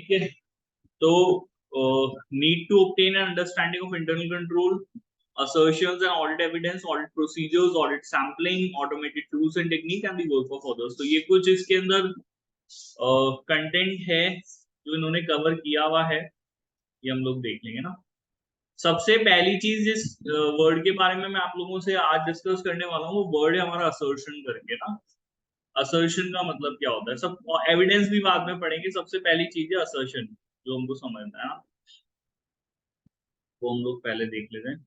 ठीक है, तो need to obtain an understanding of internal control, assertions and audit evidence, audit procedures, audit sampling, automated tools and technique and the work of others। तो ये कुछ इसके अंदर content है जो इन्होंने कवर किया हुआ है, ये हम लोग देख लेंगे ना। सबसे पहली चीज जिस वर्ड के बारे में मैं आप लोगों से आज डिस्कस करने वाला हूँ वो वर्ड है हमारा असर्शन करके ना। असर्शन का मतलब क्या होता है, सब एविडेंस भी बाद में पढ़ेंगे। सबसे पहली चीज है असर्शन, जो हमको समझना है ना, वो हम लोग पहले देख लेते हैं।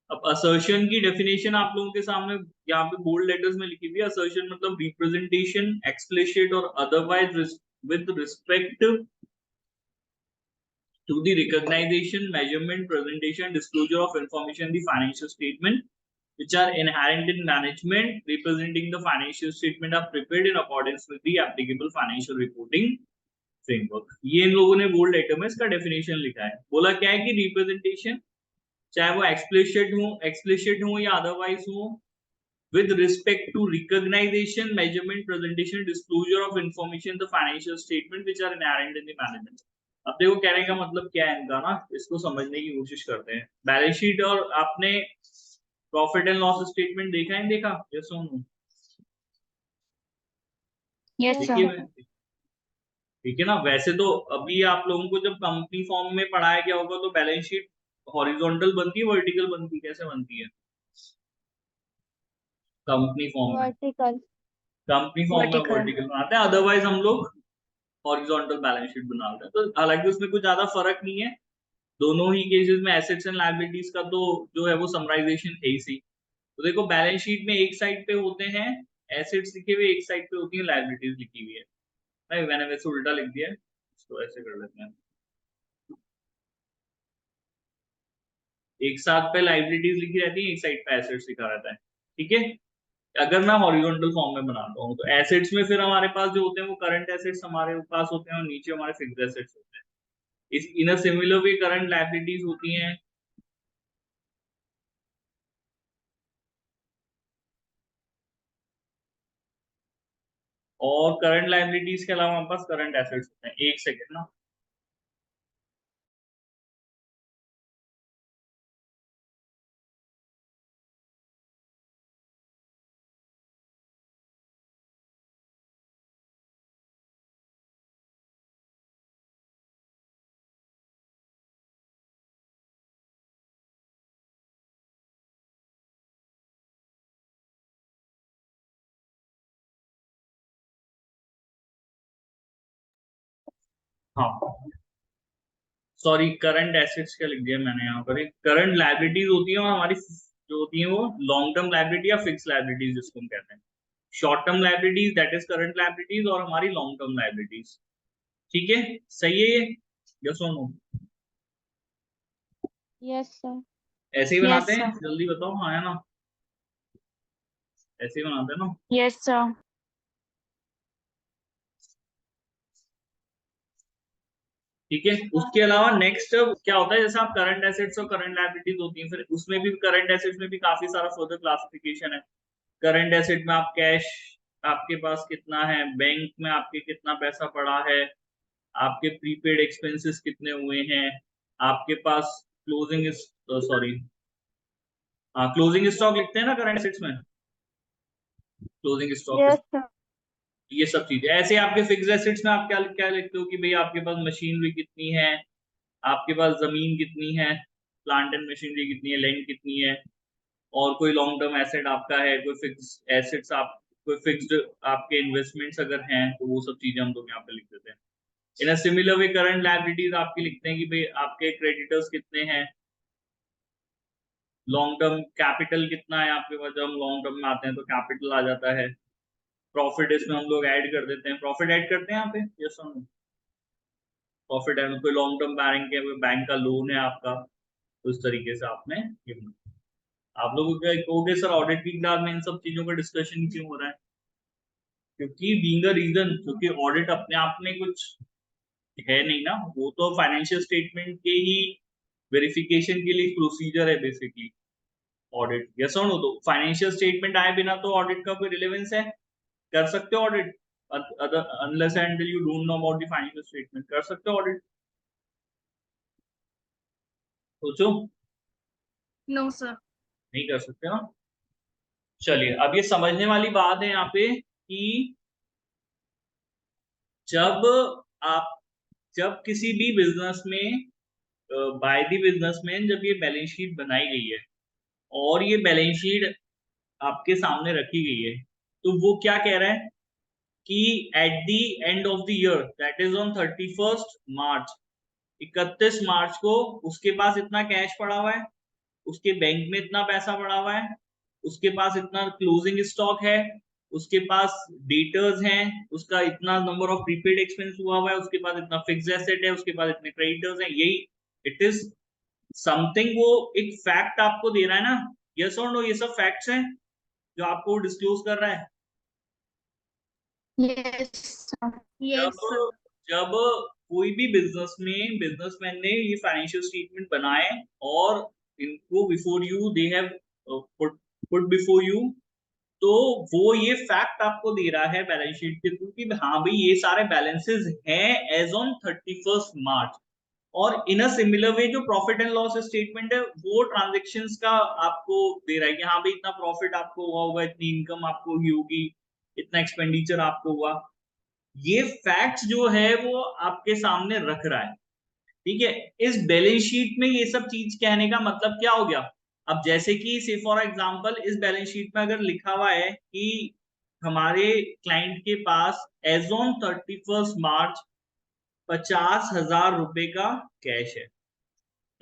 अब असर्शन की डेफिनेशन आप लोगों के सामने यहाँ पे बोल्ड लेटर्स में लिखी हुई है। असर्शन मतलब रिप्रेजेंटेशन, एक्सप्लिसिट और otherwise with respect to the recognition, measurement, presentation, disclosure of information in the financial statement, which are inherent in management, representing the financial statement are prepared in accordance with the applicable financial reporting framework। ये इन लोगों ने bold letter में इसका definition लिखा है। बोला क्या है कि रिप्रेजेंटेशन, चाहे वो एक्सप्लिसिट हो या अदरवाइज हो, with respect to recognition, measurement, presentation, disclosure of information in the financial statement which are inherent in the management। अब देखो कहने का मतलब क्या है इनका ना, इसको समझने की कोशिश करते हैं। बैलेंस शीट और आपने प्रॉफिट एंड लॉस स्टेटमेंट देखा है, देखा या सुनो? Yes sir. ठीक है ना। वैसे तो अभी आप लोगों को जब कंपनी फॉर्म में पढ़ाया गया होगा तो बैलेंस शीट हॉरिजॉन्टल बनती है, वर्टिकल बनती है, कैसे बनती है कंपनी फॉर्म में? वर्टिकल। कंपनी फॉर्म में वर्टिकल बनाते हैं, अदरवाइज हम लोग हॉरिजॉन्टल बैलेंस शीट बनाते हैं। तो हालांकि उसमें कुछ ज्यादा फर्क नहीं है, दोनों ही केसेस में एसेट्स एंड लायबिलिटीज का तो जो है वो समराइजेशन है ही सही। तो देखो बैलेंस शीट में एक साइड पे होते हैं एसेट्स लिखे हुए, एक साइड पे होती है लायबिलिटीज लिखी हुई है। नहीं, मैंने वैसे उल्टा लिख दिया है, इसको ऐसे कर लेते हैं। एक साथ पे लायबिलिटीज लिखी रहती है, एक साइड पे एसेट्स लिखा रहता है। ठीक है, अगर मैं हॉरिजॉन्टल फॉर्म में बनाता हूँ तो एसेट्स में फिर हमारे पास जो होते हैं वो करंट एसेट्स हमारे पास होते हैं और नीचे हमारे फिक्स्ड एसेट्स होते हैं। इस in a similar way current liabilities होती हैं, और करंट लायबिलिटीज के अलावा हमारे पास करंट एसेट्स होते हैं। एक सेकेंड ना, हाँ सॉरी, करंट एसेट्स क्या लिख दिया मैंने यहाँ पर। करंट लायबिलिटीज होती है और हमारी जो होती है वो लॉन्ग टर्म लायबिलिटी या फिक्स लायबिलिटीज जिसको हम कहते हैं। Short term liabilities that is current liabilities, और हमारी लॉन्ग टर्म लायबिलिटीज। ठीक है, सही है ये? यस और नो? Yes sir. ऐसे ही बनाते हैं, जल्दी बताओ। हाँ है ना, ऐसे ही बनाते हैं ना। Yes sir. ठीक है, उसके अलावा नेक्स्ट क्या होता है, जैसे आप करंट एसेट्स और करंट लायबिलिटीज होती हैं, फिर उसमें भी करंट एसेट्स में भी काफी सारा फर्दर क्लासिफिकेशन है। करंट एसेट में आप कैश, आपके पास कितना है, बैंक में आपके कितना पैसा पड़ा है, आपके प्रीपेड एक्सपेंसेस कितने हुए हैं, आपके पास क्लोजिंग सॉरी हाँ क्लोजिंग स्टॉक लिखते हैं ना करंट एसेट्स में, क्लोजिंग स्टॉक। Yes sir. ये सब चीजें ऐसे। आपके फिक्स्ड एसेट्स में आप क्या क्या लिखते हो कि भाई आपके पास मशीनरी कितनी है, आपके पास जमीन कितनी है, प्लांट एंड मशीनरी कितनी है, लैंड कितनी है, और कोई लॉन्ग टर्म एसेट आपका है, कोई फिक्स एसेट्स आप, कोई फिक्स्ड आपके इन्वेस्टमेंट्स अगर हैं तो वो सब चीजें हम लोग यहाँ पे लिख देते हैं। In a similar way current liabilities आपकी लिखते हैं कि भाई आपके क्रेडिटर्स कितने हैं, लॉन्ग टर्म कैपिटल कितना है आपके पास। जब हम लॉन्ग टर्म में आते हैं तो कैपिटल आ जाता है। प्रॉफिट इसमें हम लोग ऐड कर देते हैं, प्रॉफिट ऐड करते हैं यहाँ पे, यस और नो? प्रॉफिट है कोई लॉन्ग टर्म बैंक है, कोई बैंक का लोन है आपका, तो इस तरीके से आपने ये। आप लोगों क्या कहोगे सर ऑडिट की क्लास में इन सब चीजों का डिस्कशन क्यों हो रहा है? क्योंकि बीइंग अ रीजन, क्योंकि ऑडिट अपने आप में कुछ है नहीं ना, वो तो फाइनेंशियल स्टेटमेंट के ही वेरिफिकेशन के लिए प्रोसीजर है बेसिकली। ऑडिट, यस और नो? तो फाइनेंशियल स्टेटमेंट आए बिना तो ऑडिट का कोई रिलेवेंस है? कर सकते हो audit unless and you don't know about the financial statement, कर सकते हो ऑडिट? सोचो। No sir. नहीं कर सकते ना। चलिए, अब ये समझने वाली बात है यहाँ पे कि जब आप जब किसी भी बिजनेस में बाय द बिजनेसमैन जब ये बैलेंस शीट बनाई गई है और ये बैलेंस शीट आपके सामने रखी गई है, तो वो क्या कह रहा है कि at the end of the year, that is on 31st मार्च, 31 मार्च को उसके पास इतना कैश पड़ा हुआ है, उसके बैंक में इतना पैसा पड़ा हुआ है, उसके पास इतना क्लोजिंग स्टॉक है, उसके पास डेटर्स हैं, उसका इतना नंबर ऑफ प्रीपेड एक्सपेंस हुआ है, उसके पास इतना फिक्स्ड एसेट है, उसके पास इतने क्रेडिटर्स हैं। यही इट इज समथिंग, वो एक फैक्ट आपको दे रहा है ना, यस और नो? ये सब फैक्ट्स हैं जो आपको डिस्क्लोज कर रहा है। Yes, sir. यस जब सर। जब कोई भी बिजनेसमैन ने ये फाइनेंशियल स्टेटमेंट बनाए और इनको before you they have put before you, तो वो ये फैक्ट आपको दे रहा है बैलेंस शीट के थ्रू कि हाँ भाई ये सारे बैलेंसेस हैं एज ऑन 31st मार्च। और इन अ सिमिलर वे जो प्रॉफिट एंड लॉस स्टेटमेंट है वो ट्रांजेक्शन्स का आपको दे रहा है कि हाँ भाई इतना प्रॉफिट आपको हुआ होगा, इतनी इनकम आपको हुई होगी, इतना एक्सपेंडिचर आपको हुआ। ये फैक्ट्स जो है वो आपके सामने रख रहा है, ठीक है? इस बैलेंस शीट में ये सब चीज कहने का मतलब क्या हो गया? अब जैसे कि से फॉर एग्जांपल इस बैलेंस शीट में अगर लिखा हुआ है कि हमारे क्लाइंट के पास एज ऑन 31st मार्च 50,000 रुपए का कैश है,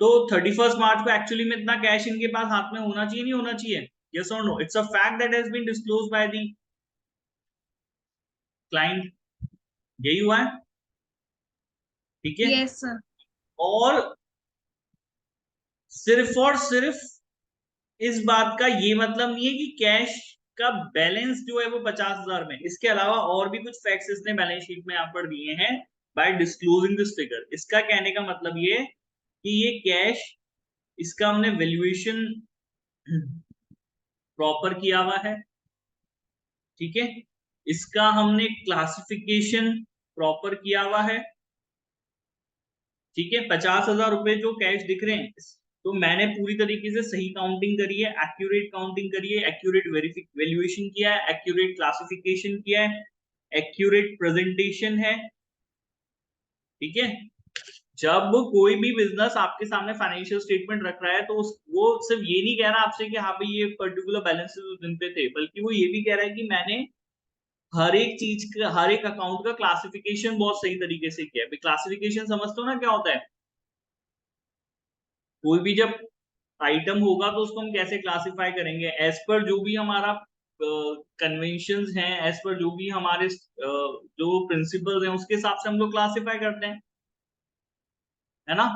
तो 31st मार्च को एक्चुअली में इतना कैश इनके पास हाथ में होना चाहिए, नहीं होना चाहिए? यस और no? It's a fact that has been disclosed by the client. यही हुआ है, ठीक है? Yes sir. और सिर्फ इस बात का ये मतलब नहीं है कि कैश का बैलेंस जो है वो 50,000 में, इसके अलावा और भी कुछ फैक्ट्स इसने बैलेंस शीट में यहाँ पर दिए हैं बाय डिस्क्लोजिंग दिस फिगर। इसका कहने का मतलब ये कि ये कैश, इसका हमने वैल्यूएशन प्रॉपर किया हुआ है, ठीक है? इसका हमने क्लासिफिकेशन प्रॉपर किया हुआ है, ठीक है? 50,000 रुपए जो कैश दिख रहे हैं, तो मैंने पूरी तरीके से सही काउंटिंग करी है, एक्यूरेट काउंटिंग करी है, एक्यूरेट वैल्यूएशन किया है, एक्यूरेट क्लासिफिकेशन किया है, एक्यूरेट प्रेजेंटेशन है, ठीक है? जब कोई भी बिजनेस आपके सामने फाइनेंशियल स्टेटमेंट रख रहा है तो वो सिर्फ ये नहीं कह रहा आपसे कि हाँ भाई ये पर्टिकुलर बैलेंसेस उस दिन पे थे, बल्कि वो ये भी कह रहा है कि मैंने हर एक चीज का, हर एक अकाउंट का क्लासिफिकेशन बहुत सही तरीके से किया है। क्लासिफिकेशन समझते हो ना क्या होता है? कोई भी जब आइटम होगा तो उसको हम कैसे क्लासिफाई करेंगे? एज पर जो भी हमारा कन्वेंशंस हैं, एज पर जो भी हमारे जो प्रिंसिपल्स हैं, उसके हिसाब से हम लोग क्लासिफाई करते हैं, है ना?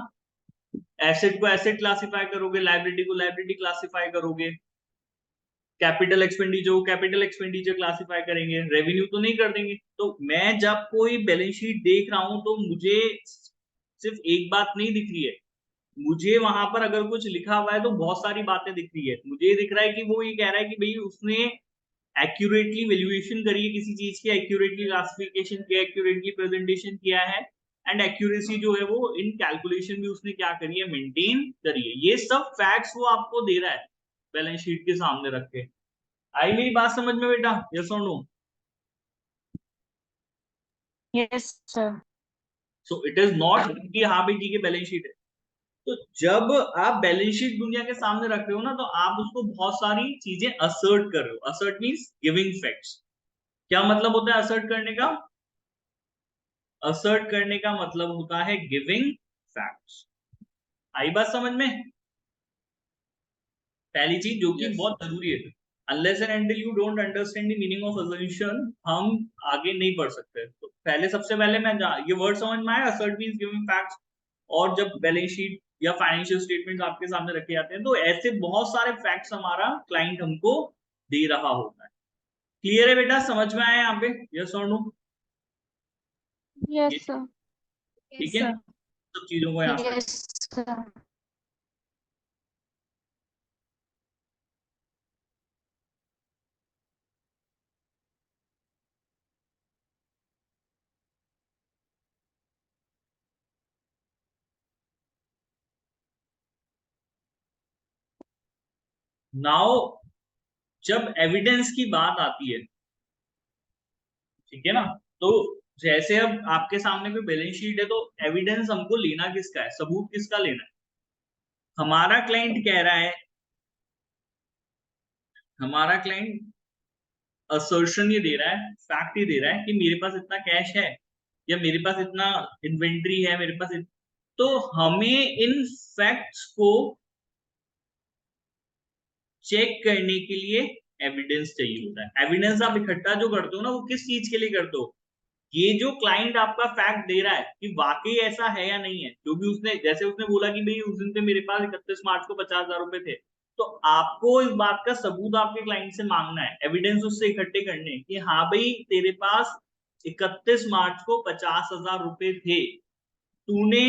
एसेट को एसेट क्लासिफाई करोगे, लाइबिलिटी को लाइबिलिटी क्लासिफाई करोगे, कैपिटल एक्सपेंडिचर को कैपिटल एक्सपेंडिचर क्लासिफाई करेंगे, रेवेन्यू तो नहीं कर देंगे। तो मैं जब कोई बैलेंस शीट देख रहा हूं तो मुझे सिर्फ एक बात नहीं दिख रही है, मुझे वहां पर अगर कुछ लिखा हुआ है तो बहुत सारी बातें दिख रही है। मुझे दिख रहा है कि वो ये कह रहा है कि भाई उसने एक्यूरेटली वैल्यूएशन करी है किसी चीज की, एक्यूरेटली क्लासिफिकेशन किया, एक्यूरेटली प्रेजेंटेशन किया है, एंड एक्यूरेसी जो है वो इन कैलकुलेशन भी उसने क्या करी है, मेंटेन करी है। ये सब फैक्ट्स वो आपको दे रहा है बैलेंस शीट के सामने रख के। आई मेरी बात समझ में बेटा? यस और no? Yes, sir. So it is not कि हाँ भाई ठीक है बैलेंस शीट है। तो जब आप बैलेंस शीट दुनिया के सामने रख रहे हो ना, तो आप उसको बहुत सारी चीजें असर्ट कर रहे हो। Assert means giving facts. क्या मतलब होता है असर्ट करने का? असर्ट करने का मतलब होता है गिविंग फैक्ट्स। आई बात समझ में? पहली चीज जो कि यस। बहुत जरूरी है, unless and until you don't understand the meaning of assertion, हम आगे नहीं बढ़ सकते। तो पहले सबसे पहले मैं ये वर्ड समझ में आया, असर्ट मींस गिविंग फैक्ट्स। और जब बैलेंस शीट या फाइनेंशियल स्टेटमेंट आपके सामने रखे जाते हैं तो ऐसे बहुत सारे फैक्ट्स हमारा क्लाइंट हमको दे रहा होता है। क्लियर है बेटा? समझ में आया यहाँ पे? यस और नो? Yes, sir. ठीक यस है, सर। सब चीजों को यहाँ पे Yes, sir. नाउ जब एविडेंस की बात आती है, ठीक है ना, तो जैसे अब आपके सामने कोई बैलेंस शीट है तो एविडेंस हमको लेना किसका है, सबूत किसका लेना है? हमारा क्लाइंट कह रहा है, हमारा क्लाइंट असर्शन ये दे रहा है, फैक्ट ये दे रहा है कि मेरे पास इतना कैश है या मेरे पास इतना इन्वेंट्री है, मेरे पास तो हमें इन फैक्ट्स को चेक करने के लिए एविडेंस चाहिए होता है। एविडेंस आप इकट्ठा जो करते हो ना, वो किस चीज के लिए करते हो? ये जो क्लाइंट आपका फैक्ट दे रहा है कि वाकई ऐसा है या नहीं है, जो भी उसने, जैसे उसने बोला कि भाई उस दिन पे मेरे पास 31 मार्च को 50,000 रुपए थे, तो आपको इस बात का सबूत आपके क्लाइंट से मांगना है, एविडेंस उससे इकट्ठे करने हैं कि हाँ भाई तेरे पास 31 मार्च को 50,000 रुपए थे, तूने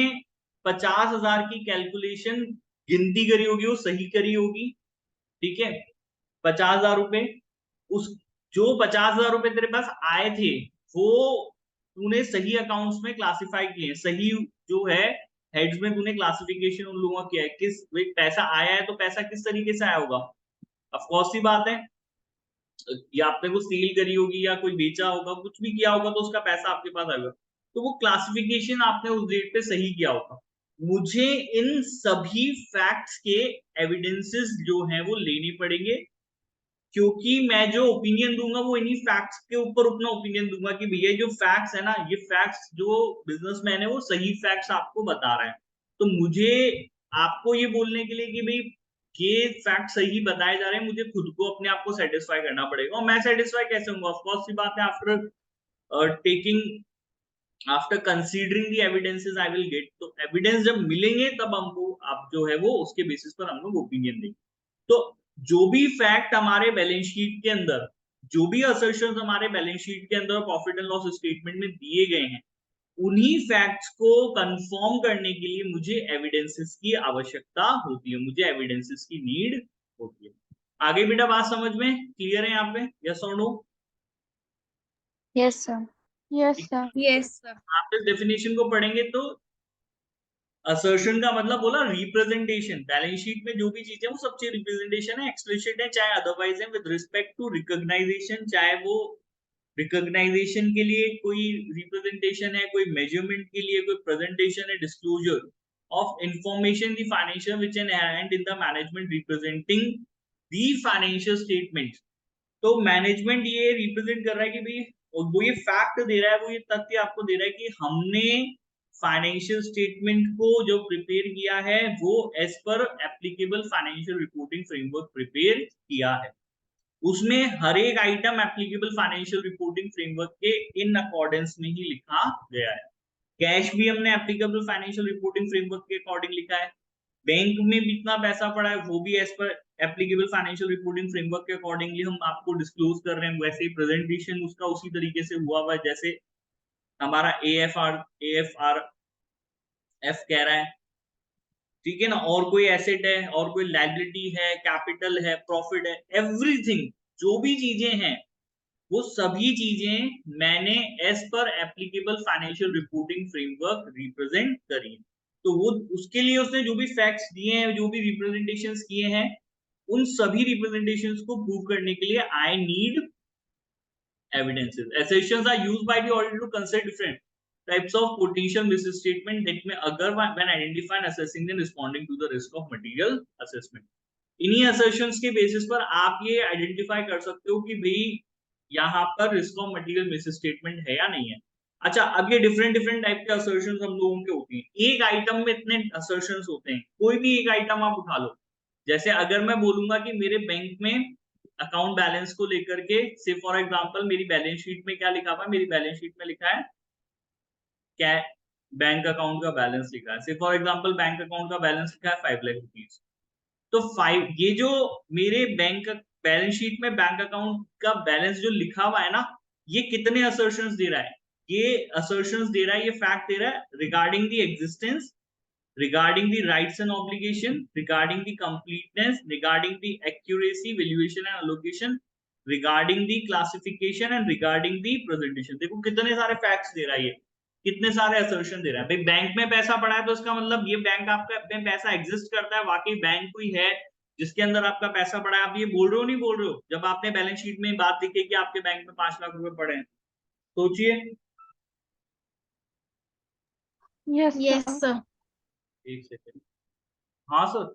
50,000 की कैलकुलेशन गिनती करी होगी, वो सही करी होगी, ठीक है, 50,000 रुपए, उस जो 50,000 रुपए तेरे पास आए थे वो तूने सही अकाउंट्स में क्लासिफाई किए, सही जो है हेड्स में तूने क्लासिफिकेशन उन लोगों का किया है, किस पैसा आया है तो पैसा किस तरीके से आया होगा, ऑफ कोर्स सी बात है, या आपने कुछ सेल करी होगी या कोई बेचा होगा, कुछ भी किया होगा तो उसका पैसा आपके पास आएगा, तो वो क्लासिफिकेशन आपने उस डेट पे सही किया होगा। मुझे इन सभी फैक्ट्स के एविडेंसेस जो हैं वो लेने पड़ेंगे, क्योंकि मैं जो ओपिनियन दूंगा वो इन्हीं फैक्ट्स के ऊपर अपना ओपिनियन दूंगा कि भैया जो फैक्ट्स है ना, ये फैक्ट्स जो बिजनेसमैन है वो सही फैक्ट्स आपको बता रहा है, तो मुझे आपको ये बोलने के लिए कि भाई ये फैक्ट सही बताए जा रहे हैं, मुझे खुद को अपने आप को सेटिस्फाई करना पड़ेगा, और मैं सेटिस्फाई कैसे होऊंगा? ऑफ कोर्स सी बात है, after taking, after considering the evidences I will get, तो एविडेंस जब मिलेंगे तब हमको आप जो है वो उसके बेसिस पर हम लोग ओपिनियन देंगे। तो जो भी फैक्ट हमारे बैलेंस शीट के अंदर, जो भी असर्शंस हमारे बैलेंस शीट के अंदर प्रॉफिट एंड लॉस स्टेटमेंट में दिए गए हैं, उन्हीं फैक्ट्स को कंफर्म करने के लिए मुझे एविडेंसेस की आवश्यकता होती है, मुझे एविडेंसेस की नीड होती है। आगे बेटा बात समझ में क्लियर है यहाँ पे? यस और no? Yes sir. Yes, sir. आप इस डेफिनेशन को पढ़ेंगे तो असर्शन का मतलब बोला रिप्रेजेंटेशन, बैलेंस शीट में जो भी चीजें वो सब चीज रिप्रेजेंटेशन है, एक्सप्लिसिट है चाहे अदरवाइज है, विद रिस्पेक्ट टू रिकॉग्नाइजेशन, चाहे वो रिकॉग्नाइजेशन के लिए कोई रिप्रेजेंटेशन है, कोई मेजरमेंट के लिए कोई प्रेजेंटेशन है, disclosure of information the financial which is inherent in the management representing the financial statement. तो मैनेजमेंट ये रिप्रेजेंट कर रहा है कि भाई, और वो ये फैक्ट दे रहा है, वो ये तथ्य आपको दे रहा है कि हमने फाइनेंशियल स्टेटमेंट को जो प्रिपेयर किया है वो as per applicable financial reporting framework prepare किया है, उसमें हर एक item applicable financial reporting framework के इन अकॉर्डेंस में ही लिखा गया है। कैश भी हमने एप्लीकेबल फाइनेंशियल रिपोर्टिंग फ्रेमवर्क के अकॉर्डिंग लिखा है, बैंक में भी इतना पैसा पड़ा है वो भी as per applicable financial reporting framework के अकॉर्डिंगली हम आपको डिस्क्लोज कर रहे हैं, वैसे ही प्रेजेंटेशन उसका उसी तरीके से हुआ हुआ है जैसे हमारा एएफआर एफ कह रहा है, ठीक है ना, और कोई एसेट है और कोई लायबिलिटी है, कैपिटल है, प्रॉफिट है, एवरीथिंग जो भी चीजें हैं वो सभी चीजें मैंने as per applicable financial reporting framework represent करी है। तो वो उसके लिए उसने जो भी फैक्ट्स दिए हैं, जो भी रिप्रेजेंटेशंस किए हैं, उन सभी रिप्रेजेंटेशंस को प्रूव करने के लिए I need evidences. Assertions are used by the auditor to consider different types of potential misstatement that may occur when identifying, assessing and responding to the risk of material assessment. इन्हीं assertions के basis पर आप ये identify कर सकते हो कि भाई यहाँ पर risk of material misstatement है या नहीं है। अच्छा, अब ये different टाइप के assertions हम लोगों के होते हैं, एक आइटम में इतने assertions होते हैं, कोई भी एक आइटम आप उठा लो, जैसे अगर मैं बोलूंगा कि मेरे बैंक में अकाउंट बैलेंस को लेकर के, से फॉर एग्जांपल मेरी बैलेंस शीट में क्या लिखा हुआ है, मेरी बैलेंस शीट में लिखा है क्या, बैंक अकाउंट का बैलेंस लिखा है, से फॉर एग्जांपल बैंक अकाउंट का बैलेंस लिखा है 5 लाख रुपीज, तो 5, ये जो मेरे बैंक बैलेंस शीट में बैंक अकाउंट का बैलेंस जो लिखा हुआ है ना, ये कितने असर्शंस दे रहा है, ये असर्शंस दे रहा है, ये फैक्ट दे रहा है regarding the existence, regarding the rights and obligation, regarding the completeness, regarding the accuracy, valuation and allocation, regarding the classification and regarding the presentation। देखो कितने सारे फैक्ट्स दे रहा है, ये कितने सारे असर्शन दे रहा है। भाई बैंक में पैसा पड़ा है तो इसका मतलब ये बैंक आपका में पैसा एग्जिस्ट करता है, वाकई बैंक कोई है, जिसके अंदर आपका पैसा पड़ा है। आप ये बोल रहे हो नहीं बोल रहे हो? जब आपने बैलेंस शीट में बात लिखी कि आपके बैंक में 5 लाख रुपए पड़े हैं, सोचिए। Yes, sir. एक सेकेंड। हाँ सर।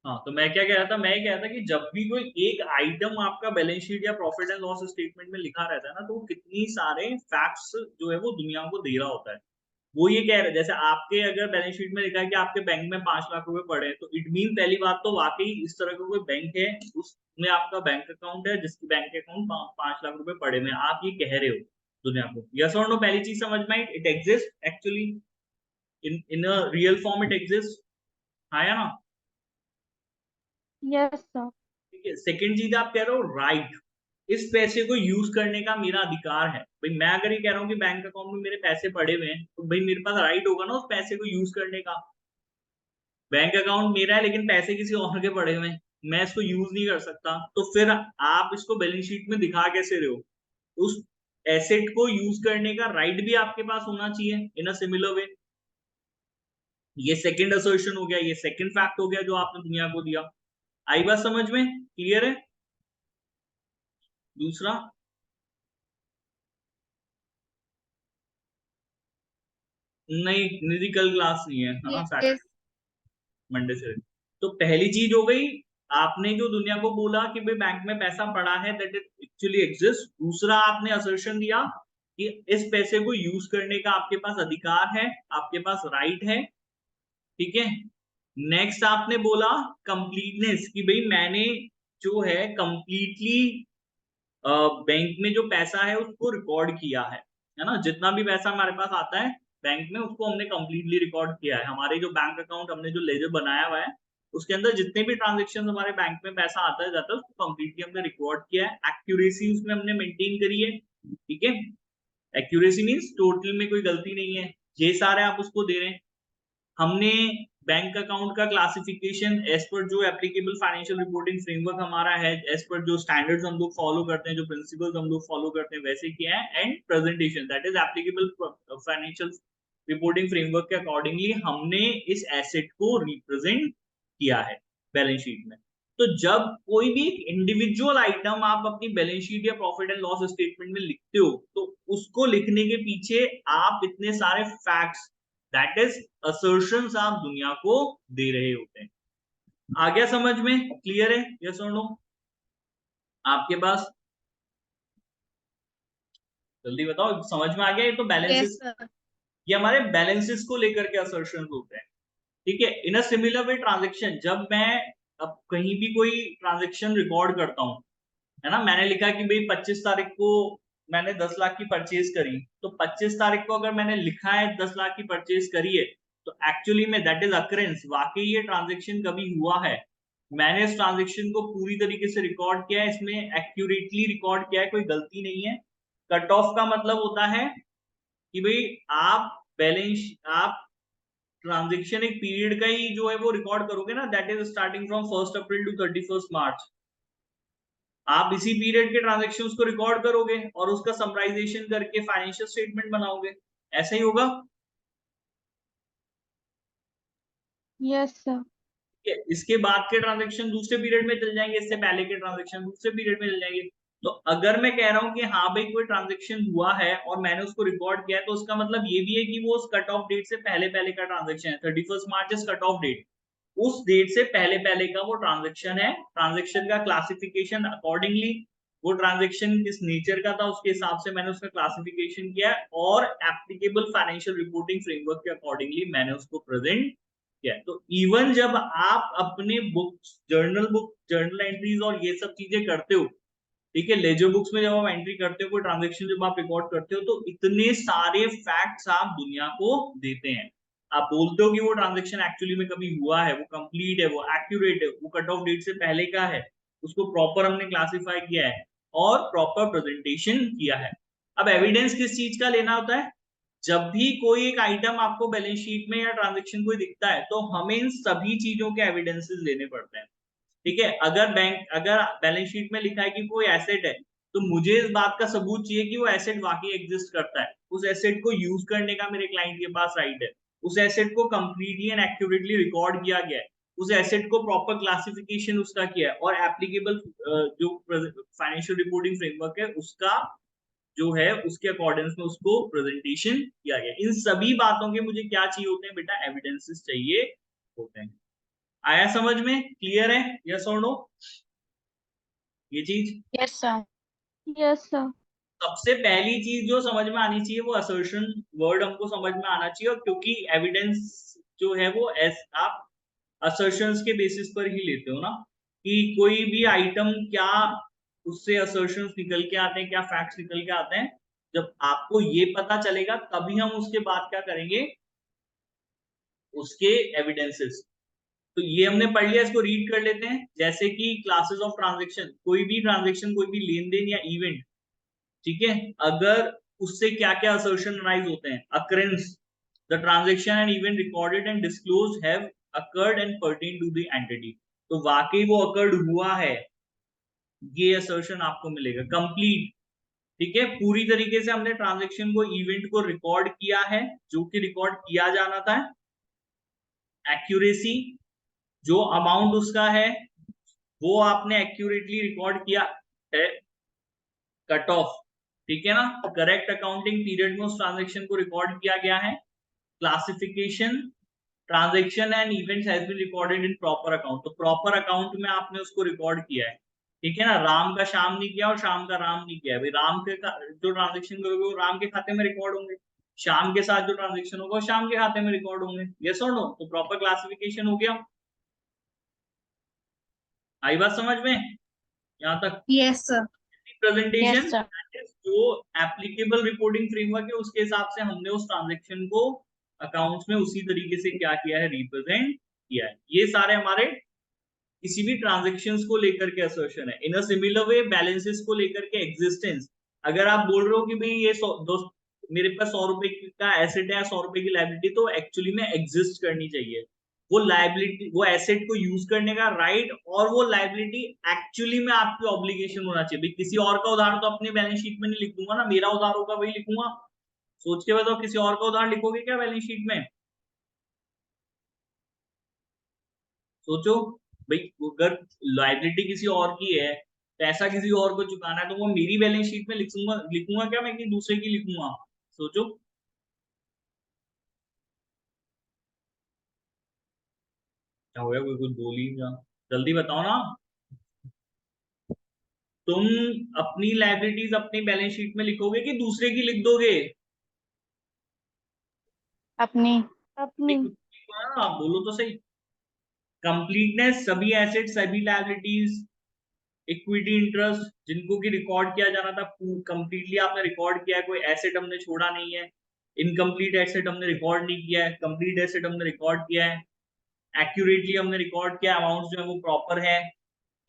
हाँ, तो मैं क्या कह रहा था, मैं कह रहा था कि जब भी कोई एक आइटम आपका बैलेंस शीट या प्रॉफिट एंड लॉस स्टेटमेंट में लिखा रहता है ना, तो कितनी सारे फैक्ट्स जो है वो दुनिया को दे रहा होता है। वो ये कह रहे हैं, जैसे आपके अगर बैलेंस शीट में लिखा है कि आपके बैंक में 5 लाख रुपए पड़े हैं, तो इट मीन पहली बात तो वाकई इस तरह का कोई बैंक है, उसमें आपका बैंक अकाउंट है जिसकी बैंक अकाउंट 5 लाख रुपए पड़े हुए हैं, आप ये कह रहे हो दुनिया को। यस और नो? पहली चीज समझ में आई, it exist actually in in a real form, it exist. हाँ या ना? Yes, sir. ठीक है। सेकेंड चीज आप कह रहे हो राइट, इस पैसे को यूज करने का मेरा अधिकार है। भाई मैं अगर ये कह रहा हूँ कि बैंक अकाउंट में मेरे पैसे पड़े हुए हैं, तो भाई मेरे पास राइट होगा ना उस पैसे को यूज करने का। बैंक अकाउंट मेरा है लेकिन पैसे किसी और के पड़े हुए हैं, मैं इसको यूज नहीं कर सकता, तो फिर आप इसको बैलेंस शीट में दिखा कैसे रहे हो? उस एसेट को यूज करने का राइट भी आपके पास होना चाहिए इन अ सिमिलर वे। ये सेकंड असर्शन हो गया, ये सेकंड फैक्ट हो गया जो आपने दुनिया को दिया। आई बात समझ में? क्लियर है? दूसरा, नहीं निधि कल क्लास नहीं है, हाँ Yes. मंडे से। तो पहली चीज हो गई, आपने जो दुनिया को बोला कि भाई बैंक में पैसा पड़ा है, दैट इट एक्चुअली एग्जिस्ट। दूसरा, आपने असर्शन दिया कि इस पैसे को यूज करने का आपके पास अधिकार है, आपके पास राइट है। ठीक है। नेक्स्ट आपने बोला कंप्लीटनेस, कि भाई मैंने जो है कंप्लीटली बैंक में जो पैसा है उसको रिकॉर्ड किया है ना? जितना भी पैसा हमारे पास आता है बैंक में, उसको हमने कंप्लीटली रिकॉर्ड किया है। हमारे जो बैंक अकाउंट हमने जो लेजर बनाया हुआ है, उसके अंदर जितने भी ट्रांजेक्शन हमारे बैंक में पैसा आता है जाता है, उसको कंप्लीटली हमने रिकॉर्ड किया है। एक्यूरेसी उसमें हमने मेंटेन करी है। ठीक है। एक्यूरेसी मीन्स टोटल में कोई गलती नहीं है, ये सारे आप उसको दे रहे हैं। हमने बैंक अकाउंट का क्लासिफिकेशन एज पर जो एप्लीकेबल फाइनेंशियल रिपोर्टिंग फ्रेमवर्क हमारा है, एज पर जो स्टैंडर्ड्स हम लोग फॉलो करते हैं, जो प्रिंसिपल्स हम लोग फॉलो करते हैं, वैसे किया है। And presentation that is applicable financial reporting framework के अकॉर्डिंगली हमने इस एसेट को रिप्रेजेंट किया है बैलेंस शीट में। तो जब कोई भी इंडिविजुअल आइटम आप अपनी बैलेंस शीट या प्रॉफिट एंड लॉस स्टेटमेंट में लिखते हो, तो उसको लिखने के पीछे आप इतने सारे फैक्ट्स, दैट इज असर्शंस, आप दुनिया को दे रहे होते हैं। आ गया समझ में? क्लियर है? यस और नो आपके पास? जल्दी बताओ, समझ में आ गया? ये तो बैलेंसेस, ये हमारे बैलेंसेस को लेकर के असर्शंस होते हैं, ठीक है। इन अ सिमिलर वे ट्रांजैक्शन, जब मैं अब कहीं भी कोई ट्रांजैक्शन रिकॉर्ड करता हूं, है ना, मैंने लिखा कि भाई 25 तारीख को मैंने 10 लाख की परचेज करी, तो 25 तारीख को अगर मैंने लिखा है 10 लाख की परचेज करी है, तो एक्चुअली में दैट इज अकरेंस, वाकई ये ट्रांजैक्शन कभी हुआ है, मैंने इस ट्रांजैक्शन को पूरी तरीके से रिकॉर्ड किया है, इसमें एक्यूरेटली रिकॉर्ड किया है, कोई गलती नहीं है। कट ऑफ का मतलब होता है कि भाई आप बैलेंस, आप ट्रांजैक्शन एक पीरियड का ही जो है वो रिकॉर्ड करोगे ना, that is starting from 1 April to 31 March, आप इसी पीरियड के ट्रांजैक्शंस को रिकॉर्ड करोगे और उसका समराइजेशन करके फाइनेंशियल स्टेटमेंट बनाओगे, ऐसा ही होगा। Yes sir. इसके बाद के ट्रांजैक्शन दूसरे पीरियड में चल जाएंगे, इससे पहले के ट्रांजैक्शन दूसरे पीरियड में चल जाएंगे। तो अगर मैं कह रहा हूं कि हाँ भाई कोई ट्रांजैक्शन हुआ है और मैंने उसको रिकॉर्ड किया है, तो उसका मतलब ये भी है कि वो उस कट ऑफ डेट से पहले पहले का ट्रांजैक्शन है, 31 मार्च इज कट ऑफ डेट, उस डेट से पहले पहले का वो ट्रांजैक्शन है। ट्रांजैक्शन का क्लासिफिकेशन अकॉर्डिंगली, वो ट्रांजैक्शन किस नेचर का था उसके हिसाब से मैंने उसका क्लासिफिकेशन किया, और एप्लीकेबल फाइनेंशियल रिपोर्टिंग फ्रेमवर्क के अकॉर्डिंगली मैंने उसको प्रेजेंट किया। तो इवन जब आप अपने बुक्स, जर्नल एंट्रीज और ये सब चीजें करते हो, ठीक है, लेजर बुक्स में जब आप एंट्री करते हो, कोई ट्रांजैक्शन जब आप रिकॉर्ड करते हो, तो इतने सारे फैक्ट्स आप दुनिया को देते हैं। आप बोलते हो कि वो ट्रांजैक्शन एक्चुअली में कभी हुआ है, वो कंप्लीट है, वो एक्यूरेट है, वो कट ऑफ डेट से पहले का है, उसको प्रॉपर हमने क्लासिफाई किया है और प्रॉपर प्रेजेंटेशन किया है। अब एविडेंस किस चीज का लेना होता है? जब भी कोई एक आइटम आपको बैलेंस शीट में या ट्रांजैक्शन कोई दिखता है, तो हमें इन सभी चीजों के एविडेंसेस लेने पड़ते हैं, ठीक है। अगर बैलेंस शीट में लिखा है कि कोई एसेट है, तो मुझे इस बात का सबूत चाहिए कि वो एसेट वाकई एग्जिस्ट करता है, उस एसेट को यूज करने का मेरे क्लाइंट के पास राइट है, उस एसेट को कंप्लीटली एंड एक्यूरेटली रिकॉर्ड किया गया है, उस एसेट को प्रॉपर क्लासिफिकेशन उसका किया है, और एप्लीकेबल जो फाइनेंशियल रिपोर्टिंग फ्रेमवर्क है उसका जो है उसके अकॉर्डिंग में उसको प्रेजेंटेशन किया गया। इन सभी बातों के मुझे क्या चाहिए होते हैं बेटा? एविडेंसेस चाहिए होते हैं। आया समझ में? क्लियर है? यस और नो ये चीज? Yes sir. Yes sir. सबसे पहली चीज जो समझ में आनी चाहिए वो असर्शन वर्ड हमको समझ में आना चाहिए, और क्योंकि एविडेंस जो है वो आप असर्शंस के बेसिस पर ही लेते हो ना, कि कोई भी आइटम क्या उससे असर्शंस निकल के आते हैं, क्या फैक्ट्स निकल के आते हैं, जब आपको ये पता चलेगा तभी हम उसके बाद क्या करेंगे, उसके एविडेंसेस। तो ये हमने पढ़ लिया, इसको रीड कर लेते हैं। जैसे कि क्लासेस ऑफ ट्रांजैक्शन, कोई भी ट्रांजैक्शन, कोई भी लेन देन या इवेंट, ठीक है, अगर उससे क्या क्या असर्शन राइज होते हैं? Occurrence, the transaction and event recorded and disclosed have occurred and pertain to the entity, तो वाकई वो अकर्ड हुआ है, ये असर्शन आपको मिलेगा। कंप्लीट, ठीक है, पूरी तरीके से हमने ट्रांजैक्शन को, इवेंट को रिकॉर्ड किया है जो कि रिकॉर्ड किया जाना था। एक्यूरेसी, जो अमाउंट उसका है वो आपने एक्यूरेटली रिकॉर्ड किया है। कट ऑफ, ठीक है ना, करेक्ट अकाउंटिंग पीरियड में उस ट्रांजैक्शन को रिकॉर्ड किया गया है। Classification, transaction and events has been recorded in proper account, तो प्रॉपर अकाउंट में आपने उसको रिकॉर्ड किया है, ठीक है ना। राम का श्याम नहीं किया और श्याम का राम नहीं किया, भाई राम के जो ट्रांजैक्शन करोगे वो राम के खाते में रिकॉर्ड होंगे, श्याम के साथ जो ट्रांजैक्शन होगा वो श्याम के खाते में रिकॉर्ड होंगे। यस और नो? तो प्रॉपर क्लासिफिकेशन हो गया। आई बात समझ में यहाँ तक? Yes sir. Yes presentation, sir. जो एप्लीकेबल रिपोर्टिंग फ्रेमवर्क है उसके हिसाब से हमने उस ट्रांजैक्शन को अकाउंट्स में उसी तरीके से क्या किया है, रिप्रेजेंट किया है। ये सारे हमारे किसी भी ट्रांजैक्शंस को लेकर के असर्शन है। इन अ सिमिलर वे बैलेंसेस को लेकर के एग्जिस्टेंस, अगर आप बोल रहे हो कि भाई ये मेरे पास 100 रुपए का एसेट है, 100 रुपए की लायबिलिटी, तो एक्चुअली में एग्जिस्ट करनी चाहिए वो लायबिलिटी, वो एसेट को यूज करने का राइट, और वो लायबिलिटी एक्चुअली में आपकी ऑब्लिगेशन होना चाहिए। भाई किसी और का उधार तो अपने बैलेंस शीट में नहीं लिख दूंगा ना, मेरा उधार होगा वही लिखूंगा। सोच के बताओ, किसी और का उधार लिखोगे क्या बैलेंस शीट में? सोचो भाई, अगर लायबिलिटी किसी और की है, पैसा किसी और को चुकाना है तो वो मेरी बैलेंस शीट में लिखूंगा क्या मैं कि दूसरे की लिखूंगा? सोचो। क्या हो गया, कोई कुछ बोल ही नहीं, जल्दी बताओ ना। तुम अपनी लाइबिलिटीज अपनी बैलेंस शीट में लिखोगे कि दूसरे की लिख दोगे? अपनी अपनी हाँ, बोलो तो सही। कंप्लीटनेस, सभी एसेट सभी लाइबिलिटीज, इक्विटी इंटरेस्ट जिनको की रिकॉर्ड किया जाना था कंप्लीटली आपने रिकॉर्ड किया है, कोई एसेट हमने छोड़ा नहीं है। इनकम्प्लीट एसेट हमने रिकॉर्ड नहीं किया है, कंप्लीट एसेट हमने रिकॉर्ड किया है, एक्यूरेटली हमने रिकॉर्ड किया, अमाउंट जो है वो प्रॉपर है,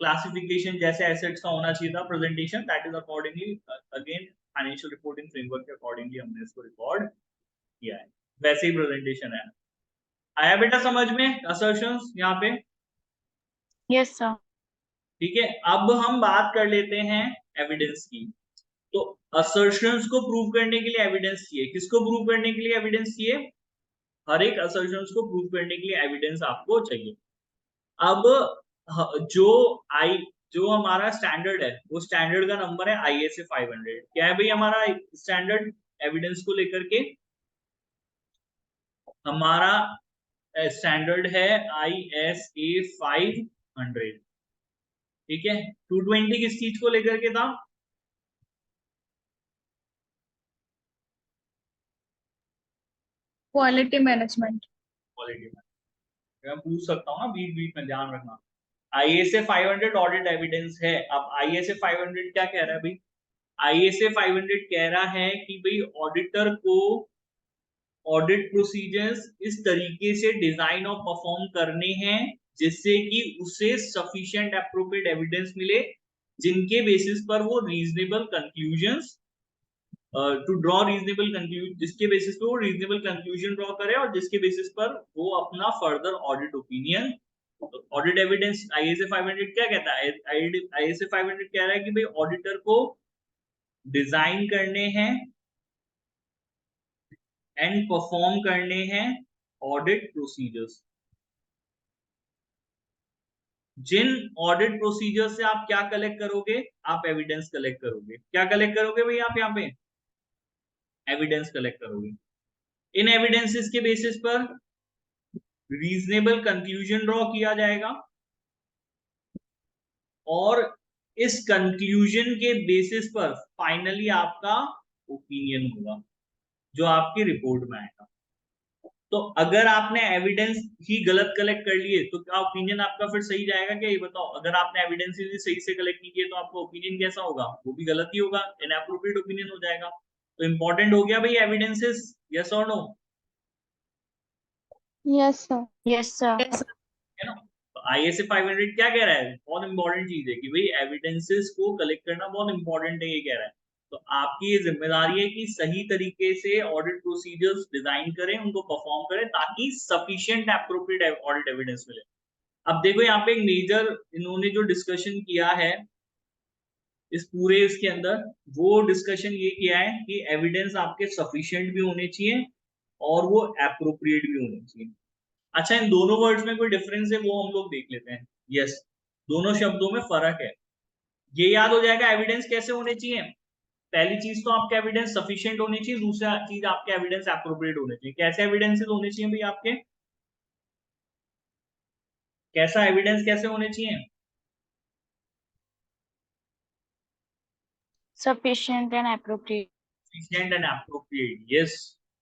क्लासिफिकेशन जैसे एसेट्स का होना चाहिए था, presentation that is accordingly again financial reporting framework के अकॉर्डिंगली हमने इसको रिकॉर्ड किया है, वैसे ही प्रेजेंटेशन है। आया बेटा समझ में असर्शंस यहाँ पे? Yes, sir. ठीक है, अब हम बात कर लेते हैं एविडेंस की। तो असर्शंस को प्रूव करने के लिए एविडेंस चाहिए। किसको प्रूव करने के लिए एविडेंस चाहिए? हर एक असर्शंस को प्रूव करने के लिए एविडेंस आपको चाहिए। अब जो हमारा स्टैंडर्ड है वो स्टैंडर्ड का नंबर है ISA 500। क्या है भाई हमारा स्टैंडर्ड एविडेंस को लेकर के? हमारा स्टैंडर्ड है ISA 500। ठीक है, 220 किस चीज को लेकर के था? Quality management. क्वालिटी में मैं पूछ सकता हूँ ना, बीच बीच में ध्यान रखना। ISA 500 ऑडिट एविडेंस है। अब ISA 500 क्या कह रहा है भाई? ISA 500 कह रहा है कि भाई ऑडिटर को ऑडिट प्रोसीजर्स इस तरीके से डिजाइन और परफॉर्म करने हैं जिससे कि उसे सफिशिएंट एप्रोप्रिएट एविडेंस मिले, जिनके बेसिस पर वो reasonable conclusions to draw reasonable conclusion, जिसके बेसिस पे वो रीजनेबल कंक्लूजन ड्रॉ करे और जिसके बेसिस पर वो अपना further audit opinion, audit evidence. ISA 500 क्या कहता है? ISA 500 कह रहा है कि भाई ऑडिटर को डिजाइन करने हैं एंड परफॉर्म करने हैं ऑडिट प्रोसीजर्स। जिन ऑडिट प्रोसीजर से आप क्या कलेक्ट करोगे? आप एविडेंस कलेक्ट करोगे। क्या कलेक्ट करोगे भाई आप यहाँ पे? एविडेंस कलेक्ट करोगे। इन एविडेंसेस के बेसिस पर रीजनेबल कंक्लूजन ड्रॉ किया जाएगा और इस कंक्लूजन के बेसिस पर फाइनली आपका ओपिनियन होगा जो आपकी रिपोर्ट में आएगा। तो अगर आपने एविडेंस ही गलत कलेक्ट कर लिए तो क्या ओपिनियन आपका फिर सही जाएगा क्या? ये बताओ। अगर आपने एविडेंस ही सही से कलेक्ट नहीं किए तो आपका ओपिनियन कैसा होगा? वो भी गलत ही होगा, इनएप्रोप्रिएट ओपिनियन हो जाएगा। तो इंपॉर्टेंट हो गया भाई एविडेंसेस, यस और no? Yes sir. Yes, sir. है ना? तो ISA 500 क्या कह रहा है? बहुत इंपॉर्टेंट चीज है कि भाई एविडेंसेस को कलेक्ट करना बहुत इंपॉर्टेंट है, ये कह रहा है। तो आपकी ये जिम्मेदारी है कि सही तरीके से ऑडिट प्रोसीजर्स डिजाइन करें, उनको परफॉर्म करें ताकि सफिशिएंट एप्रोप्रिएट ऑडिट एविडेंस मिले। अब देखो यहाँ पे एक मेजर इन्होंने जो डिस्कशन किया है इस पूरे इसके अंदर, वो डिस्कशन ये किया है कि एविडेंस आपके सफिशिएंट भी होने चाहिए और वो एप्रोप्रिएट भी होने चाहिए। अच्छा, इन दोनों वर्ड्स में कोई डिफरेंस है वो हम लोग देख लेते हैं। यस, दोनों शब्दों में फर्क है। ये याद हो जाएगा एविडेंस कैसे होने चाहिए। पहली चीज तो आपके एविडेंस सफिशिएंट होनी चाहिए, दूसरा चीज आपके एविडेंस एप्रोप्रिएट होने चाहिए। कैसे एविडेंसेस होने चाहिए भाई आपके? कैसा एविडेंस कैसे होने चाहिए? Sufficient and appropriate. Sufficient and appropriate, yes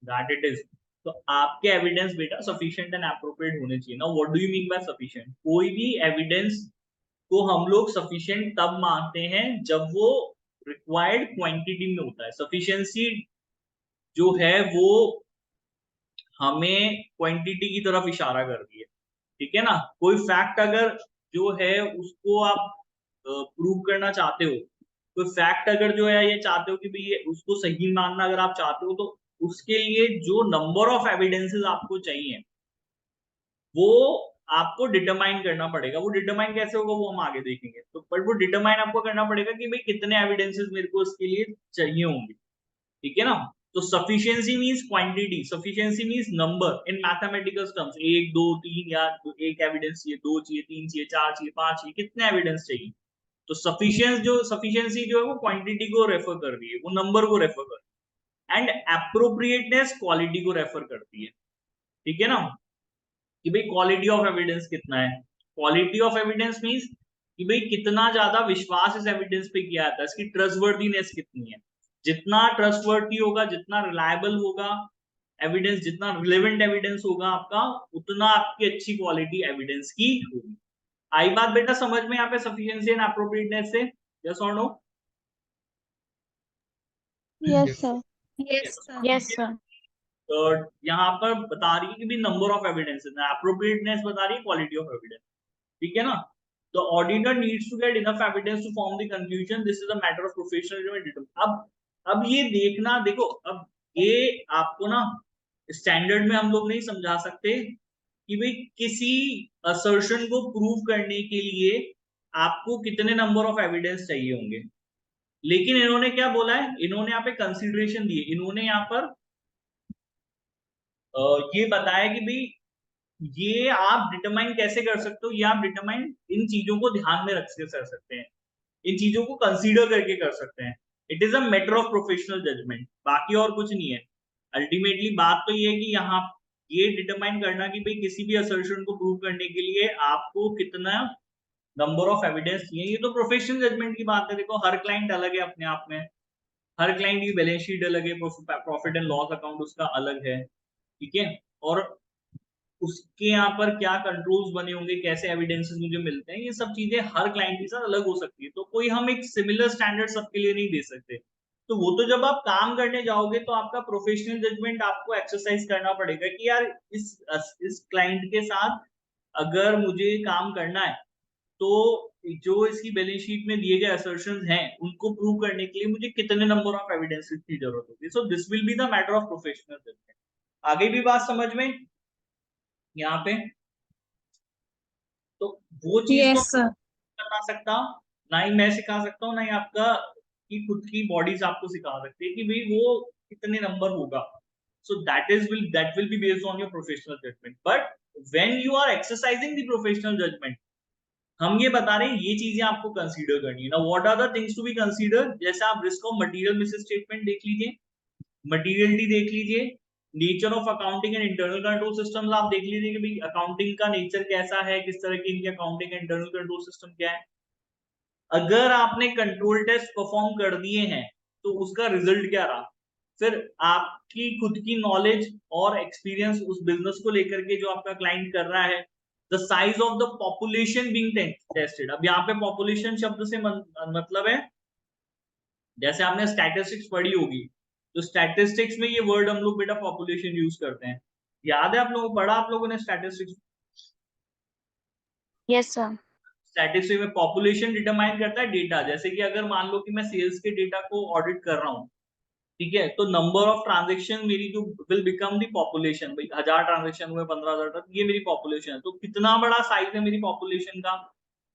that it is. तो आपके एविडेंस बेटा सफिशिएंट एंड एप्रोप्रिएट होने चाहिए ना। What do you mean by sufficient? कोई भी एविडेंस को हम लोग सफिशिएंट तब मानते हैं जब वो रिक्वायर्ड क्वांटिटी में होता है। सफिशिएंसी जो है वो हमें क्वांटिटी की तरफ इशारा कर रही है, ठीक है ना। कोई फैक्ट अगर जो है उसको आप प्रूव करना चाहते हो, कोई फैक्ट अगर जो है ये चाहते हो कि भाई ये उसको सही मानना अगर आप चाहते हो, तो उसके लिए जो नंबर ऑफ एविडेंसेस आपको चाहिए वो आपको डिटरमाइन करना पड़ेगा। वो डिटरमाइन कैसे होगा वो हम आगे देखेंगे। तो बट वो डिटरमाइन आपको करना पड़ेगा कि भाई कितने एविडेंसेस मेरे को इसके लिए चाहिए होंगे, ठीक है ना। तो sufficiency means quantity, sufficiency means number in mathematical terms. 1 2 3 या एक एविडेंस चाहिए, 2 चाहिए, 3 चाहिए, 4 चाहिए, 5 चाहिए, कितने एविडेंस चाहिए? तो सफिशिएंसी जो है वो क्वांटिटी को रेफर कर रही है, वो नंबर को रेफर कर रही है, एंड एप्रोप्रिएटनेस क्वालिटी को रेफर करती है। ठीक है ना, कि भाई क्वालिटी ऑफ एविडेंस कितना है। क्वालिटी ऑफ एविडेंस मींस कि भाई कितना ज्यादा विश्वास इस एविडेंस पे किया जाता है, इसकी ट्रस्टवर्दीनेस कितनी है। जितना ट्रस्टवर्दी होगा, जितना रिलायबल होगा एविडेंस, जितना रिलेवेंट एविडेंस होगा आपका, उतना आपकी अच्छी क्वालिटी एविडेंस की होगी। आई बात बेटा समझ में यहाँ पे सफिशिएंसी एंड एप्रोप्रिएटनेस से? यस और no? Yes, sir. Yes, sir. तो यहाँ पर बता रही है कि भी नंबर ऑफ एविडेंस, एप्रोप्रिएटनेस बता रही है क्वालिटी ऑफ एविडेंस। ठीक है ना, तो auditor needs to get enough evidence to form the conclusion, this is a matter of professional judgement. अब ये देखना, देखो अब ये आपको ना स्टैंडर्ड में हम लोग नहीं समझा सकते कि भाई किसी असर्शन को प्रूव करने के लिए आपको कितने नंबर ऑफ एविडेंस चाहिए होंगे, लेकिन इन्होंने क्या बोला है, इन्होंने यहाँ पे कंसिडरेशन दिए, इन्होंने यहाँ पर ये बताया कि भाई ये आप डिटरमाइन कैसे कर सकते हो, ये आप डिटरमाइन इन चीजों को ध्यान में रख के कर सकते हैं, इन चीजों को कंसीडर करके कर सकते हैं। It is a matter of professional judgement, बाकी और कुछ नहीं है। अल्टीमेटली बात तो ये है कि यहाँ ये डिटरमाइन करना कि भाई किसी भी असर्शन को प्रूव करने के लिए आपको कितना नंबर ऑफ एविडेंस चाहिए, ये तो प्रोफेशनल जजमेंट की बात है। देखो हर क्लाइंट अलग है अपने आप में, हर क्लाइंट की बैलेंस शीट अलग है, प्रॉफिट एंड लॉस अकाउंट उसका अलग है। ठीक है, और उसके यहाँ पर क्या कंट्रोल्स बने होंगे, कैसे एविडेंसेस मुझे मिलते हैं, ये सब चीजें हर क्लाइंट के साथ अलग हो सकती है। तो कोई हम एक सिमिलर स्टैंडर्ड सबके लिए नहीं दे सकते। तो वो तो जब आप काम करने जाओगे तो आपका प्रोफेशनल जजमेंट आपको एक्सरसाइज करना पड़ेगा कि यार इस क्लाइंट के साथ अगर मुझे काम करना है तो जो इसकी बैलेंस शीट में दिए गए असर्शंस हैं उनको प्रूव करने के लिए मुझे कितने नंबर ऑफ एविडेंसेस की जरूरत होगी। So this will be the matter of professional judgement. आगे भी बात समझ में यहाँ पे? तो वो चीज तो Yes, sir. बता सकता, ना ही मैं सिखा सकता हूँ, ना ही आपका की खुद की बॉडीज आपको सिखा सकती है कि भाई वो कितने नंबर होगा। So that will be based on your professional judgement. But when you are exercising the professional judgement, हम ये बता रहे हैं ये चीजें आपको कंसीडर करनी है ना। What are the things to be consider, जैसे आप risk of material misstatement देख लीजिए, मटेरियलिटी देख लीजिए, nature of accounting and internal control system आप देख लीजिए कि भाई अकाउंटिंग का नेचर कैसा है, किस तरह की इनकी accounting and internal control system क्या है। अगर आपने कंट्रोल टेस्ट परफॉर्म कर दिए हैं तो उसका रिजल्ट क्या रहा, फिर आपकी खुद की नॉलेज और एक्सपीरियंस उस बिजनेस को लेकर के जो आपका क्लाइंट कर रहा है, the size of the population being tested. अब यहाँ पे पॉपुलेशन शब्द से मतलब है, जैसे आपने स्टैटिस्टिक्स पढ़ी होगी तो स्टैटिस्टिक्स में ये वर्ड हम लोग बेटा पॉपुलेशन यूज करते हैं। याद है आप लोगों को, पढ़ा आप लोगों ने स्टैटिस्टिक्स? Yes, sir. स्टैटिस्टिक्स में पॉपुलेशन डिटरमाइन करता है डेटा। जैसे कि अगर मान लो कि मैं सेल्स के डेटा को ऑडिट कर रहा हूँ, ठीक है, तो नंबर ऑफ ट्रांजेक्शन मेरी जो विल बिकम द पॉपुलेशन, भाई 1000 ट्रांजेक्शन हुए, 15,000 तक, ये मेरी पॉपुलेशन है। तो कितना बड़ा साइज है मेरी पॉपुलेशन का,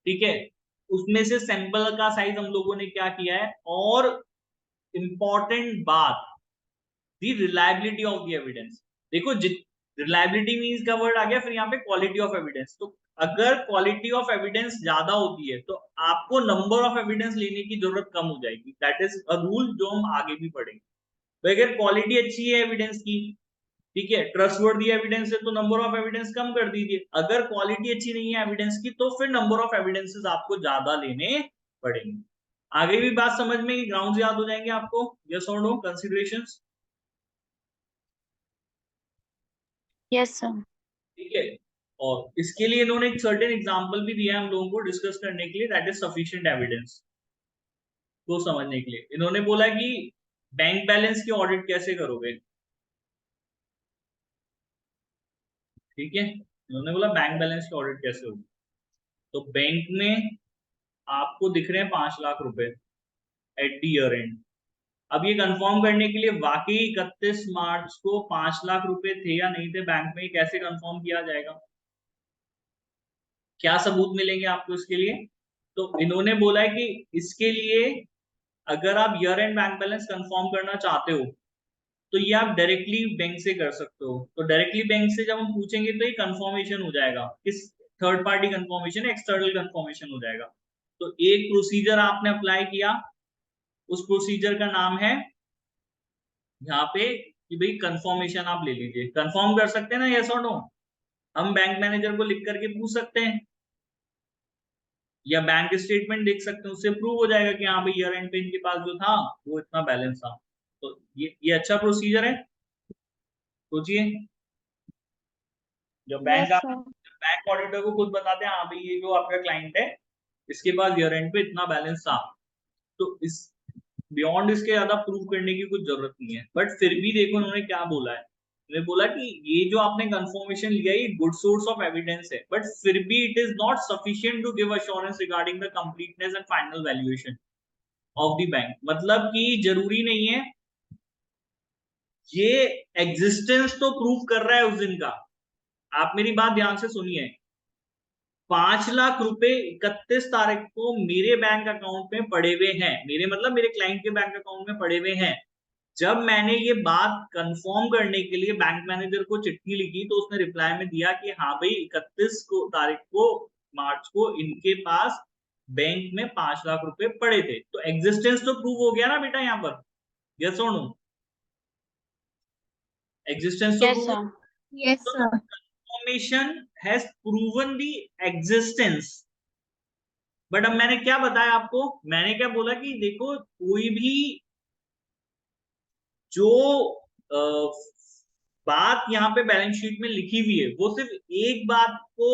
ठीक है, उसमें से सैंपल का साइज हम लोगों ने क्या किया है। और इंपॉर्टेंट बात, दी रिलायबिलिटी ऑफ द एविडेंस। देखो रिलायबिलिटी मींस का वर्ड आ गया, फिर यहाँ पे क्वालिटी ऑफ एविडेंस। तो अगर क्वालिटी ऑफ एविडेंस ज्यादा होती है तो आपको नंबर ऑफ एविडेंस लेने की जरूरत कम हो जाएगी। दैट इज अ रूल जो हम आगे भी पढ़ेंगे। तो अगर क्वालिटी अच्छी है एविडेंस की, ठीक है, ट्रस्टवर्दी एविडेंस है, तो नंबर ऑफ एविडेंस कम कर दीजिए। अगर क्वालिटी अच्छी नहीं है एविडेंस की तो फिर नंबर ऑफ एविडेंसेस आपको ज्यादा लेने पड़ेंगे। आगे भी बात समझ में, ग्राउंड याद हो जाएंगे आपको? यस और नो कंसीडरेशंस? Yes, sir. ठीक है, और इसके लिए इन्होंने एक सर्टेन एग्जांपल भी दिया है हम लोगों को डिस्कस करने के लिए, दैट इज सफिशिएंट एविडेंस को समझने के लिए। इन्होंने बोला कि बैंक बैलेंस की ऑडिट कैसे करोगे, ठीक है, इन्होंने बोला बैंक बैलेंस की ऑडिट कैसे होगी। तो बैंक में आपको दिख रहे हैं 5 लाख रुपए एट द ईयर एंड। अब ये कंफर्म करने के लिए वाकई 31 मार्च को 5 लाख रुपए थे या नहीं थे बैंक में, कैसे कंफर्म किया जाएगा, क्या सबूत मिलेंगे आपको इसके लिए? तो इन्होंने बोला है कि इसके लिए अगर आप year and bank balance confirm करना चाहते हो तो ये आप डायरेक्टली बैंक से कर सकते हो। तो डायरेक्टली बैंक से जब हम पूछेंगे तो ये कंफर्मेशन हो जाएगा, किस third party confirmation, external confirmation हो जाएगा। तो एक प्रोसीजर आपने अप्लाई किया, उस प्रोसीजर का नाम है यहाँ पे कि भाई कंफर्मेशन आप ले लीजिए। कंफर्म कर सकते हैं ना, यस और नो? हम बैंक मैनेजर को लिख करके पूछ सकते हैं या बैंक स्टेटमेंट देख सकते हैं, उससे प्रूव हो जाएगा कि हाँ भाई ईयर एंड पे इनके पास जो था वो इतना बैलेंस था। तो ये अच्छा प्रोसीजर है। सोचिए, जब bank Yes, sir. Bank auditor को खुद बताते हैं हाँ भाई ये जो आपका क्लाइंट है इसके पास ईयर एंड पे इतना बैलेंस था, तो इस बियॉन्ड इसके ज्यादा प्रूव करने की कुछ जरूरत नहीं है। बट फिर भी देखो उन्होंने क्या बोला है, उन्होंने बोला कि ये जो आपने कंफर्मेशन लिया ये गुड सोर्स ऑफ एविडेंस है, बट फिर भी it is not sufficient to give assurance regarding the completeness and final valuation of the bank. मतलब कि जरूरी नहीं है, ये एग्जिस्टेंस तो प्रूव कर रहा है उस दिन का। आप मेरी बात ध्यान से सुनिए, 5 लाख रुपए 31 तारीख को मेरे बैंक अकाउंट में पड़े हुए हैं, मेरे मतलब मेरे क्लाइंट के बैंक अकाउंट में पड़े हुए हैं। जब मैंने ये बात कंफर्म करने के लिए बैंक मैनेजर को चिट्ठी लिखी तो उसने रिप्लाई में दिया कि हाँ भाई 31 तारीख को मार्च को इनके पास बैंक में 5 लाख रुपए पड़े थे। तो एग्जिस्टेंस तो प्रूव हो गया ना बेटा यहाँ पर, यस और नो? एग्जिस्टेंस तो Yes, prove. sir. Yes, sir. Confirmation has proven the existence. But अब मैंने क्या बताया आपको, मैंने क्या बोला कि देखो कोई भी जो बात यहाँ पे बैलेंस शीट में लिखी हुई है वो सिर्फ एक बात को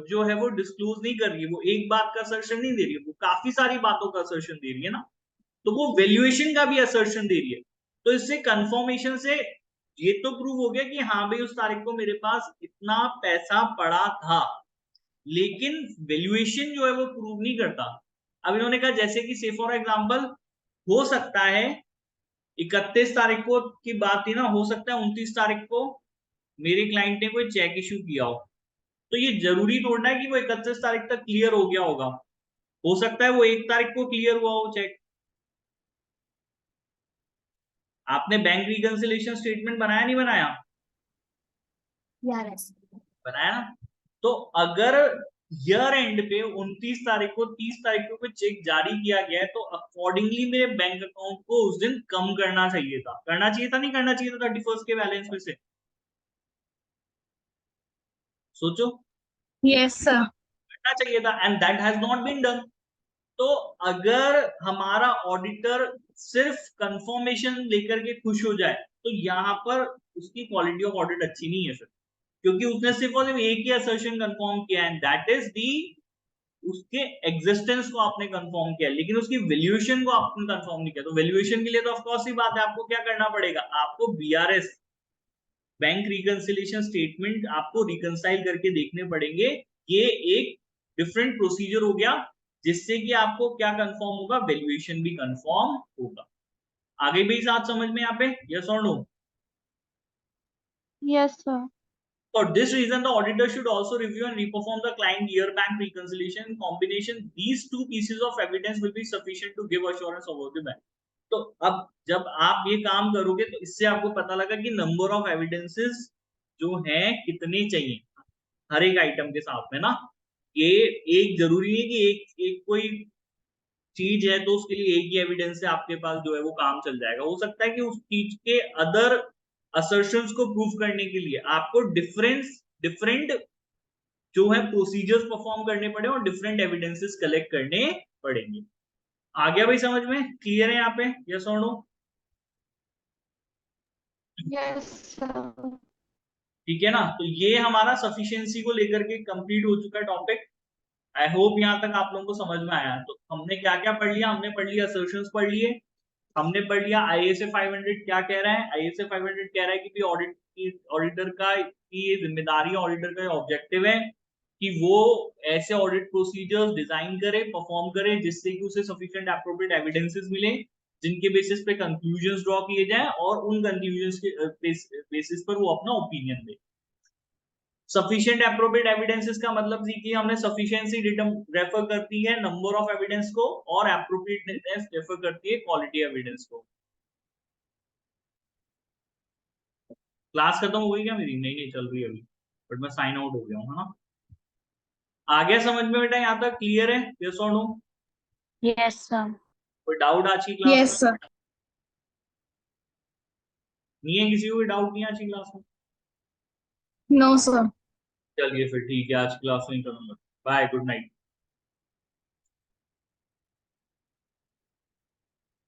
जो है वो डिस्क्लोज नहीं कर रही है, वो एक बात का असर्शन नहीं दे रही है, वो काफी सारी बातों का असर्शन दे रही है ना। तो वो वैल्यूएशन का भी असर्शन दे रही है। तो इससे कंफर्मेशन से ये तो प्रूव हो गया कि हाँ भाई उस तारीख को मेरे पास इतना पैसा पड़ा था, लेकिन वैल्यूएशन जो है वो प्रूव नहीं करता। अब इन्होंने कहा जैसे कि से फॉर एग्जांपल हो सकता है 31 तारीख को की बात थी ना, हो सकता है 29 तारीख को मेरे क्लाइंट ने कोई चेक इश्यू किया हो, तो ये जरूरी थोड़ा है कि वो 31 तारीख तक क्लियर हो गया होगा। हो सकता है वो 1 तारीख को क्लियर हुआ हो चेक। आपने बैंक रिकंसिलिएशन स्टेटमेंट बनाया नहीं बनाया? Yes. बनाया ना। तो अगर ईयर एंड पे 29 तारीख को 30 तारीख को कोई चेक जारी किया गया है तो अकॉर्डिंगली मेरे बैंक अकाउंट को उस दिन कम करना चाहिए था, करना चाहिए था नहीं करना चाहिए था 31 के बैलेंस में से? सोचो, Yes, sir. करना चाहिए था and that has not been done. तो अगर हमारा ऑडिटर सिर्फ कंफर्मेशन लेकर के खुश हो जाए तो यहाँ पर उसकी क्वालिटी ऑफ ऑडिट अच्छी नहीं है सर, क्योंकि उसने सिर्फ और सिर्फ एक ही असर्शन कंफर्म किया है, दैट इज दी उसके एग्जिस्टेंस को आपने कंफर्म किया, लेकिन उसकी वैल्यूएशन को आपने कंफर्म नहीं किया। तो वैल्यूएशन के लिए तो ऑफ कोर्स ही बात है, आपको क्या करना पड़ेगा, आपको बीआरएस बैंक रिकंसिलिएशन स्टेटमेंट आपको रिकंसाइल करके देखने पड़ेंगे। ये एक डिफरेंट प्रोसीजर हो गया जिससे कि आपको क्या कंफर्म होगा, वैल्यूएशन भी कंफर्म होगा। आगे भी साथ समझ में यहाँ पे, यस और no? Yes, sir. For this reason, the auditor should also review and reperform the client year bank reconciliation. In combination, these two pieces of evidence will be sufficient to give assurance about the bank. तो अब जब आप ये काम करोगे तो इससे आपको पता लगा कि नंबर ऑफ एविडेंसेस जो हैं कितने चाहिए हर एक आइटम के साथ में ना। ये एक जरूरी है कि एक एक कोई चीज है तो उसके लिए एक ही एविडेंस से आपके पास जो है वो काम चल जाएगा। हो सकता है कि उस चीज के अदर असर्शंस को प्रूव करने के लिए आपको डिफरेंट जो है प्रोसीजर्स परफॉर्म करने पड़े और डिफरेंट एविडेंसेस कलेक्ट करने पड़ेंगे। आ गया भाई समझ में, क्लियर है यहाँ पे, यस और नो? Yes, sir. ठीक है ना। तो ये हमारा सफिशिएंसी को लेकर के कंप्लीट हो चुका है टॉपिक। आई होप यहाँ तक आप लोगों को समझ में आया। तो हमने क्या क्या पढ़ लिया, हमने पढ़ लिया असर्शंस पढ़ लिए, हमने पढ़ लिया आईएसए 500 क्या कह रहा है। आईएसए 500 कह रहा है कि ऑडिटर का की ये जिम्मेदारी, ऑडिटर का ऑब्जेक्टिव है कि वो ऐसे ऑडिट प्रोसीजर्स डिजाइन करे, परफॉर्म करे जिससे कि उसे सफिशिएंट एप्रोप्रिएट एविडेंसेस मिले जिनके बेसिस पे कंक्लूजन्स ड्रॉ किए जाएं और उन कंक्लूजन्स के बेसिस पर वो अपना ओपिनियन दे। सफिशिएंट एप्रोप्रिएट एविडेंसेस का मतलब कि हमने सफिशिएंसी रेफर करती है नंबर ऑफ एविडेंस को और एप्रोप्रिएटनेस रेफर करती है क्वालिटी एविडेंस को। क्लास खत्म हो गई क्या मेरी? नहीं नहीं चल रही है अभी, बट मैं साइन आउट हो गया हूँ, है ना। आ गया समझ में बेटा? यहाँ तक क्लियर है? यस और नो? Yes, sir. कोई डाउट आज की क्लास Yes, में? sir. नहीं है किसी को कोई डाउट नहीं है आज की क्लास में? No, sir. चलिए फिर ठीक है, आज क्लास में करूंगा। Bye, good night.